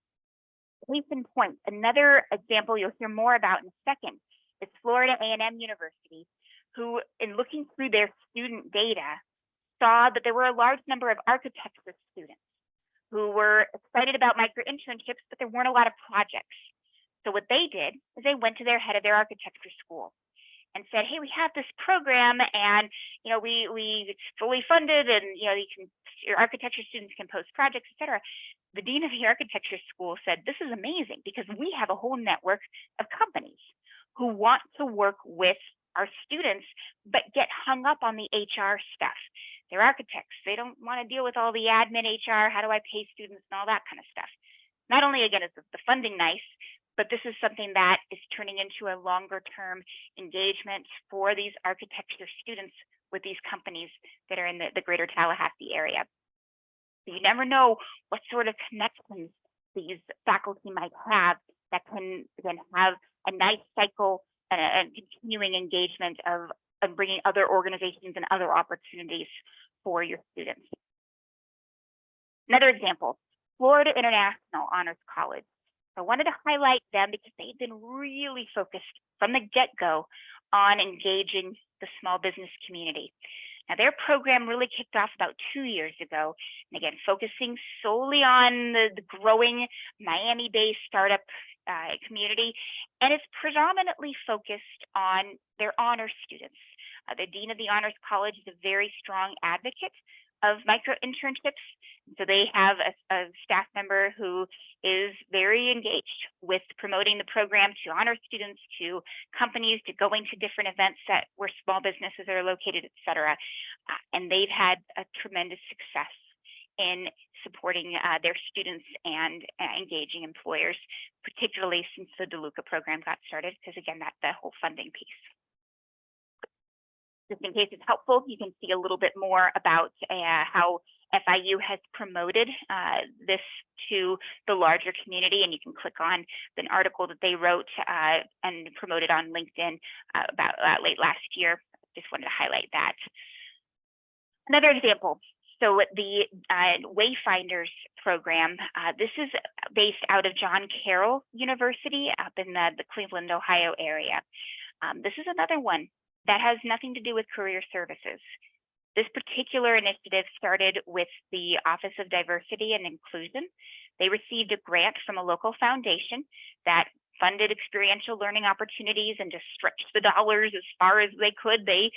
Case in point, another example you'll hear more about in a second is Florida A&M University, who, in looking through their student data, saw that there were a large number of architecture students who were excited about micro-internships, but there weren't a lot of projects. So what they did is they went to their head of their architecture school and said, hey, we have this program, and it's fully funded, and your architecture students can post projects, et cetera. The dean of the architecture school said, this is amazing because we have a whole network of companies who want to work with our students, but get hung up on the HR stuff. They're architects. They don't want to deal with all the admin HR. How do I pay students and all that kind of stuff? Not only, again, is the funding nice, but this is something that is turning into a longer term engagement for these architecture students with these companies that are in the greater Tallahassee area. So you never know what sort of connections these faculty might have that can then have a nice cycle and continuing engagement of bringing other organizations and other opportunities for your students. Another example, Florida International Honors College. I wanted to highlight them because they've been really focused from the get-go on engaging the small business community. Now, their program really kicked off about 2 years ago, and again, focusing solely on the growing Miami-based startup community, and it's predominantly focused on their honors students. The dean of the Honors College is a very strong advocate of micro-internships. So they have a staff member who is very engaged with promoting the program to honor students, to companies, to going to different events where small businesses are located, et cetera. And they've had a tremendous success in supporting their students and engaging employers, particularly since the DeLuca program got started, because again, that's the whole funding piece. Just in case it's helpful, you can see a little bit more about how FIU has promoted this to the larger community, and you can click on an article that they wrote and promoted on LinkedIn about late last year. Just wanted to highlight that. Another example, so the Wayfinders program, this is based out of John Carroll University up in the Cleveland, Ohio area. This is another one that has nothing to do with career services. This particular initiative started with the Office of Diversity and Inclusion. They received a grant from a local foundation that funded experiential learning opportunities, and just stretched the dollars as far as they could. They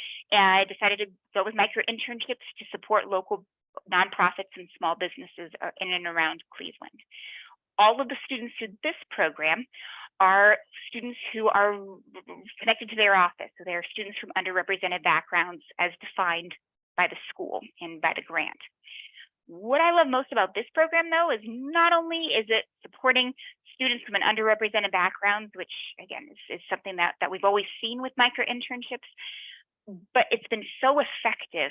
decided to go with micro-internships to support local nonprofits and small businesses in and around Cleveland. All of the students in this program are students who are connected to their office. So they are students from underrepresented backgrounds as defined by the school and by the grant. What I love most about this program, though, is not only is it supporting students from an underrepresented background, which again is something that we've always seen with micro-internships, but it's been so effective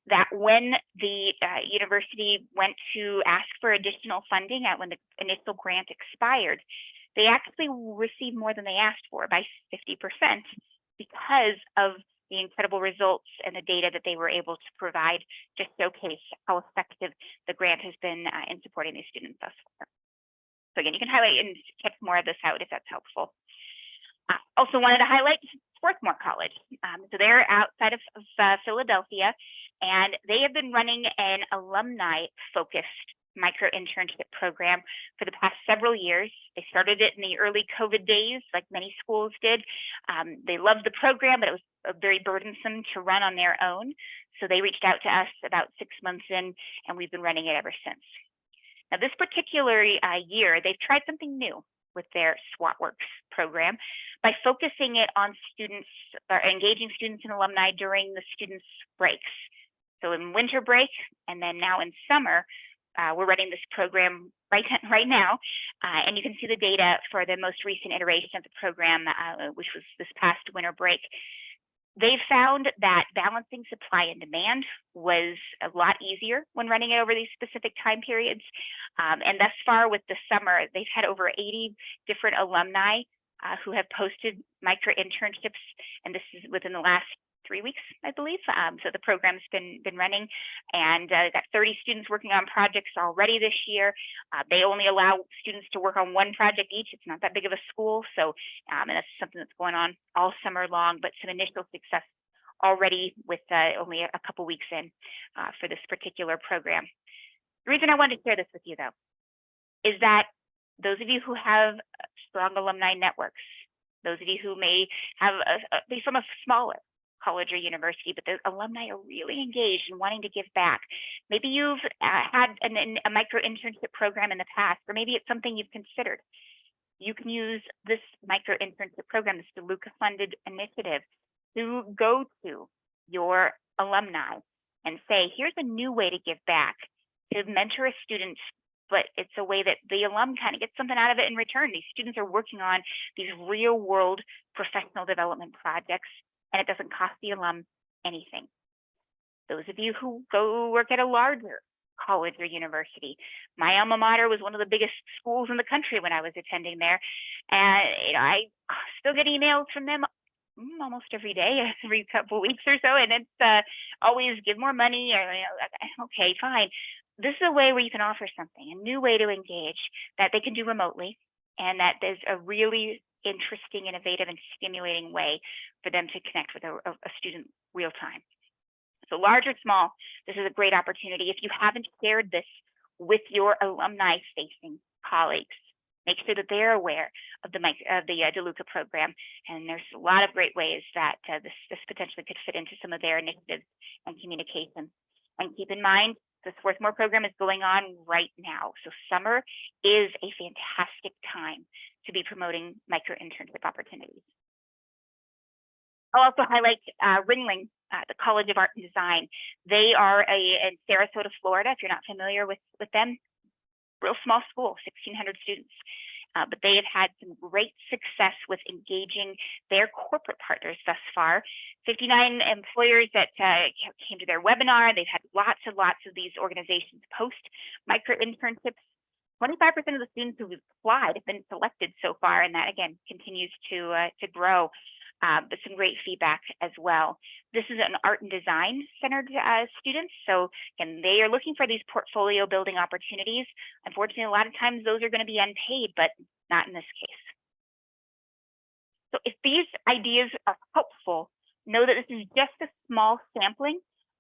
that when the university went to ask for additional funding when the initial grant expired, they actually received more than they asked for by 50% because of the incredible results and the data that they were able to provide to showcase how effective the grant has been in supporting these students thus far. So again, you can highlight and check more of this out if that's helpful. Also wanted to highlight Swarthmore College. So they're outside of Philadelphia, and they have been running an alumni-focused Micro-Internship program for the past several years. They started it in the early COVID days, like many schools did. They loved the program, but it was very burdensome to run on their own. So they reached out to us about 6 months in, and we've been running it ever since. Now, this particular year, they've tried something new with their SWOT-Works program by focusing it on students, or engaging students and alumni during the students' breaks. So in winter break, and then now in summer, we're running this program right now, and you can see the data for the most recent iteration of the program, which was this past winter break. They've found that balancing supply and demand was a lot easier when running it over these specific time periods. And thus far with the summer, they've had over 80 different alumni who have posted micro-internships, and this is within the last 3 weeks, I believe. So the program's been running, and got 30 students working on projects already this year. They only allow students to work on one project each. It's not that big of a school, so and that's something that's going on all summer long, but some initial success already with only a couple weeks in for this particular program. The reason I wanted to share this with you, though, is that those of you who have strong alumni networks, those of you who may have be from a smaller college or university, but the alumni are really engaged and wanting to give back. Maybe you've had a micro-internship program in the past, or maybe it's something you've considered. You can use this micro-internship program, this DeLuca-funded initiative, to go to your alumni and say, here's a new way to give back, to mentor a student, but it's a way that the alum kind of gets something out of it in return. These students are working on these real-world professional development projects, and it doesn't cost the alum anything. Those of you who go work at a larger college or university, my alma mater was one of the biggest schools in the country when I was attending there, and I still get emails from them almost every day, every couple of weeks or so, and it's always give more money, or okay, fine. This is a way where you can offer something, a new way to engage that they can do remotely, and that there's a really interesting, innovative, and stimulating way for them to connect with a student real time. So large or small, this is a great opportunity. If you haven't shared this with your alumni-facing colleagues, make sure that they're aware of the DeLuca program. And there's a lot of great ways that this potentially could fit into some of their initiatives and communication. And keep in mind, the Swarthmore program is going on right now. So summer is a fantastic time to be promoting micro-internship opportunities. I'll also highlight Ringling, the College of Art and Design. They are in Sarasota, Florida, if you're not familiar with them. Real small school, 1,600 students. But they have had some great success with engaging their corporate partners thus far. 59 employers that came to their webinar. They've had lots and lots of these organizations post micro-internships. 25% of the students who've applied have been selected so far, and that, again, continues to grow. But some great feedback as well. This is an art and design centered students. So again, they are looking for these portfolio building opportunities. Unfortunately, a lot of times those are going to be unpaid, but not in this case. So if these ideas are helpful, know that this is just a small sampling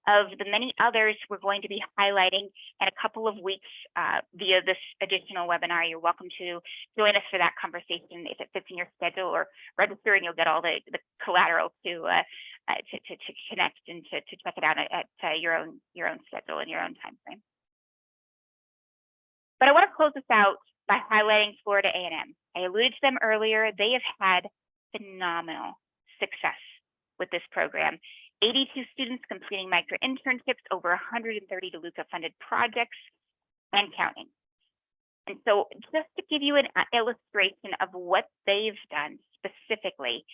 of the many others we're going to be highlighting in a couple of weeks via this additional webinar. You're welcome to join us for that conversation if it fits in your schedule, or register and you'll get all the collateral to connect and to check it out at your own schedule and your own time frame. But I want to close this out by highlighting Florida A&M. I alluded to them earlier. They have had phenomenal success with this program. 82 students completing micro-internships, over 130 DeLuca-funded projects, and counting. And so just to give you an illustration of what they've done specifically,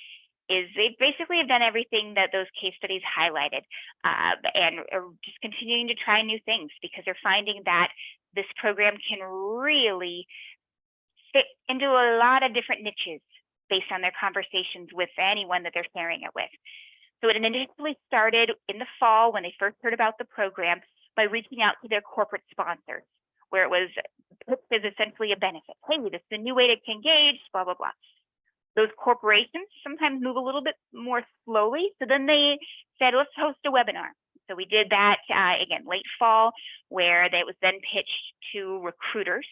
is they basically have done everything that those case studies highlighted, and are just continuing to try new things, because they're finding that this program can really fit into a lot of different niches based on their conversations with anyone that they're sharing it with. So it initially started in the fall when they first heard about the program by reaching out to their corporate sponsors, where it was pitched as essentially a benefit. Hey, this is a new way to engage, blah, blah, blah. Those corporations sometimes move a little bit more slowly. So then they said, let's host a webinar. So we did that again late fall, where it was then pitched to recruiters.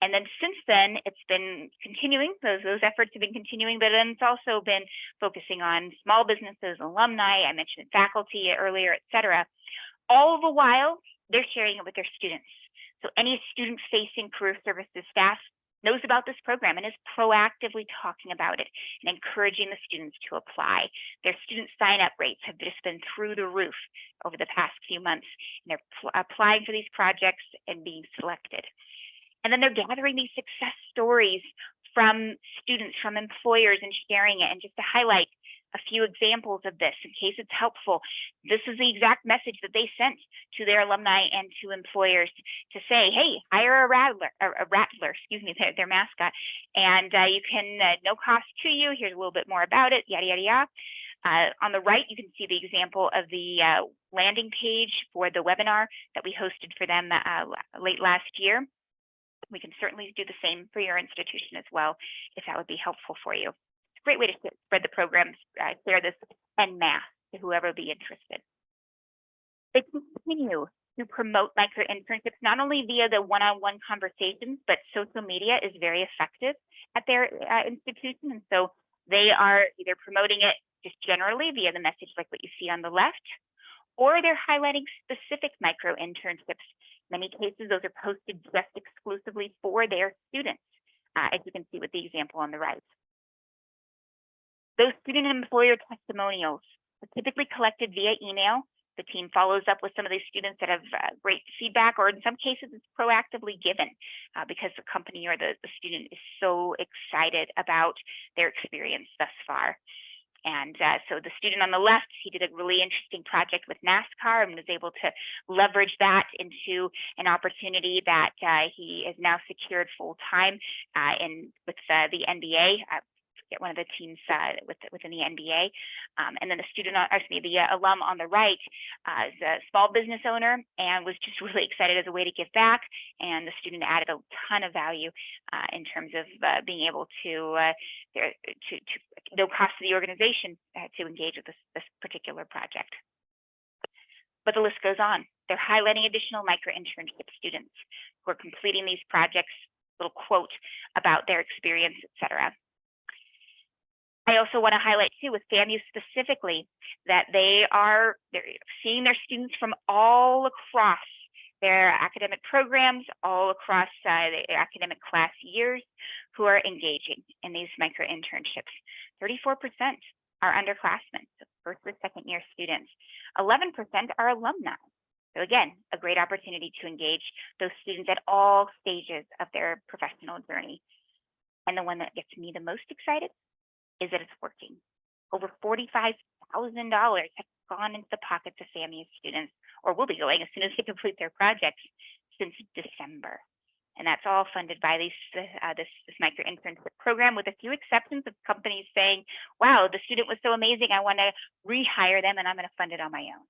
And then since then, it's been continuing. Those efforts have been continuing, but then it's also been focusing on small businesses, alumni. I mentioned faculty earlier, et cetera. All the while, they're sharing it with their students. So any student-facing career services staff knows about this program and is proactively talking about it and encouraging the students to apply. Their student sign-up rates have just been through the roof over the past few months, and they're applying for these projects and being selected. And then they're gathering these success stories from students, from employers, and sharing it. And just to highlight a few examples of this, in case it's helpful, this is the exact message that they sent to their alumni and to employers to say, hey, hire a rattler, their mascot, and you can, no cost to you, here's a little bit more about it, yada, yada, yada. On the right, you can see the example of the landing page for the webinar that we hosted for them late last year. We can certainly do the same for your institution as well, if that would be helpful for you. It's a great way to spread the program, share this en masse to whoever would be interested. They continue to promote micro-internships, not only via the one-on-one conversations, but social media is very effective at their institution. And so they are either promoting it just generally via the message like what you see on the left, or they're highlighting specific micro-internships. Many cases, those are posted just exclusively for their students, as you can see with the example on the right. Those student and employer testimonials are typically collected via email. The team follows up with some of these students that have great feedback, or in some cases, it's proactively given because the company or the student is so excited about their experience thus far. And so the student on the left, he did a really interesting project with NASCAR and was able to leverage that into an opportunity that he is now secured full time with the NBA. One of the teams within the NBA, and then the student, the alum on the right, is a small business owner and was just really excited as a way to give back. And the student added a ton of value in terms of being able to no cost to the organization to engage with this particular project. But the list goes on. They're highlighting additional micro-internship students who are completing these projects. Little quote about their experience, etc. I also want to highlight too with FAMU specifically that they're seeing their students from all across their academic programs, all across the academic class years who are engaging in these micro-internships. 34% are underclassmen, so first or second year students. 11% are alumni. So again, a great opportunity to engage those students at all stages of their professional journey. And the one that gets me the most excited is that it's working. Over $45,000 have gone into the pockets of FAMU students, or will be going as soon as they complete their projects, since December. And that's all funded by this micro-internship program, with a few exceptions of companies saying, wow, the student was so amazing, I want to rehire them and I'm going to fund it on my own.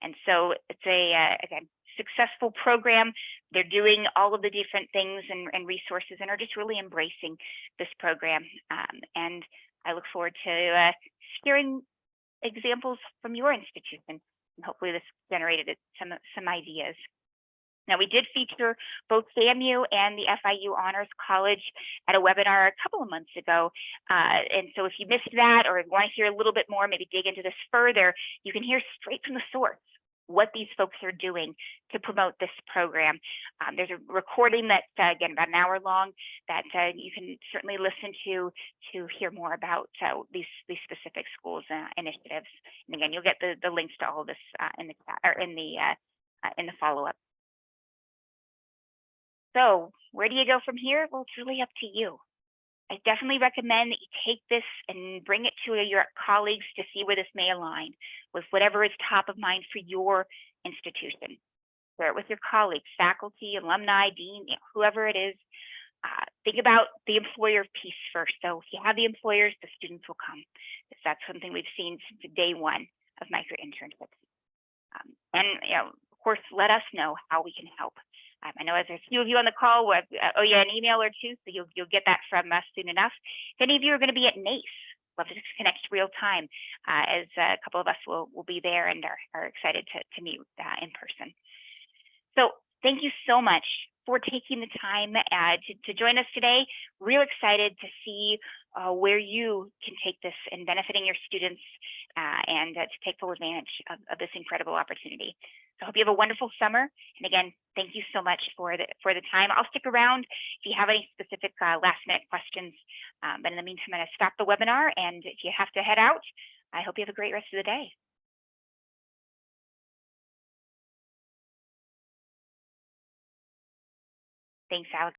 And so it's again, successful program. They're doing all of the different things and resources and are just really embracing this program. And I look forward to hearing examples from your institution, and hopefully this generated some ideas. Now, we did feature both FAMU and the FIU Honors College at a webinar a couple of months ago. And so if you missed that or want to hear a little bit more, maybe dig into this further, you can hear straight from the source what these folks are doing to promote this program. There's a recording that, again, about an hour long, that you can certainly listen to hear more about these specific schools initiatives. And again, you'll get the links to all of this in the chat, or in the follow-up. So where do you go from here? Well, it's really up to you. I definitely recommend that you take this and bring it to your colleagues to see where this may align with whatever is top of mind for your institution. Share it with your colleagues, faculty, alumni, dean, whoever it is. Think about the employer piece first. So if you have the employers, the students will come. If that's something we've seen since day one of micro-internships. And of course, let us know how we can help. I know there's a few of you on the call who owe you an email or two, so you'll get that from us soon enough. If any of you are going to be at NACE, love to connect real time, as a couple of us will be there and are excited to meet in person. So thank you so much for taking the time to join us today. Real excited to see where you can take this in benefiting your students and to take full advantage of this incredible opportunity. So I hope you have a wonderful summer. And again, thank you so much for the time. I'll stick around if you have any specific last minute questions. But in the meantime, I'm going to stop the webinar. And if you have to head out, I hope you have a great rest of the day. Thanks, Alex.